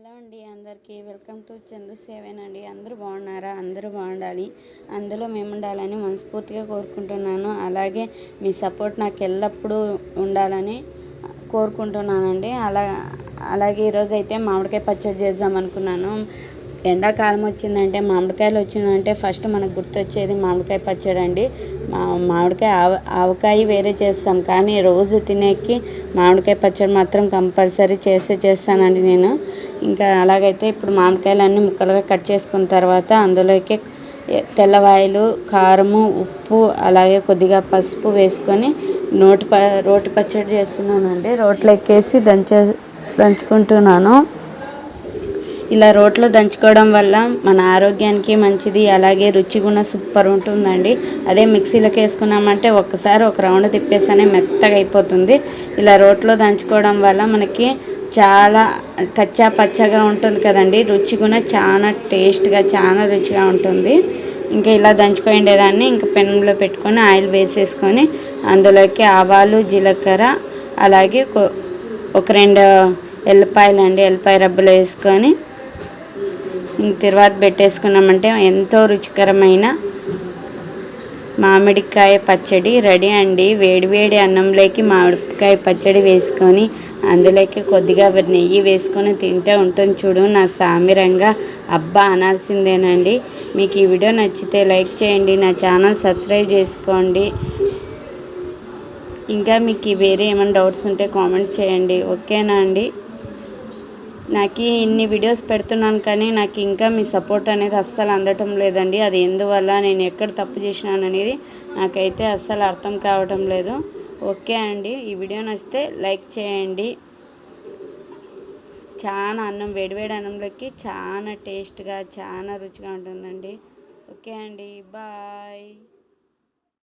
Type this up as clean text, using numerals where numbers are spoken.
Hello అండి, అందరికీ welcome to Chandu seven అండి. అందరూ బాగున్నారా? అందరూ బాగుండాలి, అందులో మేము ఉండాలని మనస్ఫూర్తిగా కోరుకుంటున్నాను. అలాగే మీ సపోర్ట్ నాకు ఎల్లప్పుడూ ఉండాలని కోరుకుంటున్నానండి. అలాగే ఈరోజు అయితే మామిడికాయ పచ్చడి చేద్దాం అనుకున్నాను. ఎండాకాలం వచ్చిందంటే, మామిడికాయలు వచ్చిందంటే ఫస్ట్ మనకు గుర్తొచ్చేది మామిడికాయ పచ్చడి అండి. మామిడికాయ ఆవకాయ వేరే చేస్తాం, కానీ రోజు తినేకి మామిడికాయ పచ్చడి మాత్రం కంపల్సరీ చేస్తానండి నేను. ఇంకా అలాగైతే ఇప్పుడు మామిడికాయలన్నీ ముక్కలుగా కట్ చేసుకున్న తర్వాత అందులోకి తెల్లవాయలు, కారము, ఉప్పు, అలాగే కొద్దిగా పసుపు వేసుకొని రోటి పచ్చడి చేస్తున్నానండి. రోట్లో ఎక్కేసి దంచుకుంటున్నాను. ఇలా రోట్లో దంచుకోవడం వల్ల మన ఆరోగ్యానికి మంచిది, అలాగే రుచి కూడా సూపర్ ఉంటుందండి. అదే మిక్సీలోకి వేసుకున్నామంటే ఒక్కసారి ఒక రౌండ్ తిప్పేస్తేనే మెత్తగా అయిపోతుంది. ఇలా రోట్లో దంచుకోవడం వల్ల మనకి చాలా కచ్చా పచ్చగా ఉంటుంది కదండి. రుచి కూడా చాలా టేస్ట్గా, చాలా రుచిగా ఉంటుంది. ఇంకా ఇలా దంచుకోండేదాన్ని ఇంకా పెనంలో పెట్టుకొని ఆయిల్ వేసేసుకొని అందులోకి ఆవాలు, జీలకర్ర, అలాగే ఒక 2 ఎల్లిపాయలు అండి, ఎల్లిపాయ రబ్బలు వేసుకొని తర్వాత పెట్టేసుకున్నామంటే ఎంతో రుచికరమైన మామిడికాయ పచ్చడి రెడీ అండి. వేడివేడి అన్నంలోకి మామిడికాయ పచ్చడి వేసుకొని అందులోకి కొద్దిగా నెయ్యి వేసుకొని తింటే ఉంటుంది చూడు, నా సామిరంగా అబ్బా అనాల్సిందేనండి. మీకు ఈ వీడియో నచ్చితే లైక్ చేయండి, నా ఛానల్ సబ్స్క్రైబ్ చేసుకోండి. ఇంకా మీకు వేరే ఏమైనా డౌట్స్ ఉంటే కామెంట్ చేయండి, ఓకేనా అండి. నాకు ఇన్ని వీడియోస్ పెడుతున్నాను కానీ నాకు ఇంకా మీ సపోర్ట్ అనేది అస్సలు అందటం లేదండి. అది ఎందువల్ల, నేను ఎక్కడ తప్పు చేసినాను అనేది నాకైతే అస్సలు అర్థం కావటం లేదు. ఓకే అండి, ఈ వీడియో నచ్చితే లైక్ చేయండి. చాలా వేడివేడి అన్నంలోకి చాలా టేస్ట్గా, చాలా రుచిగా ఉంటుందండి. ఓకే అండి, బాయ్.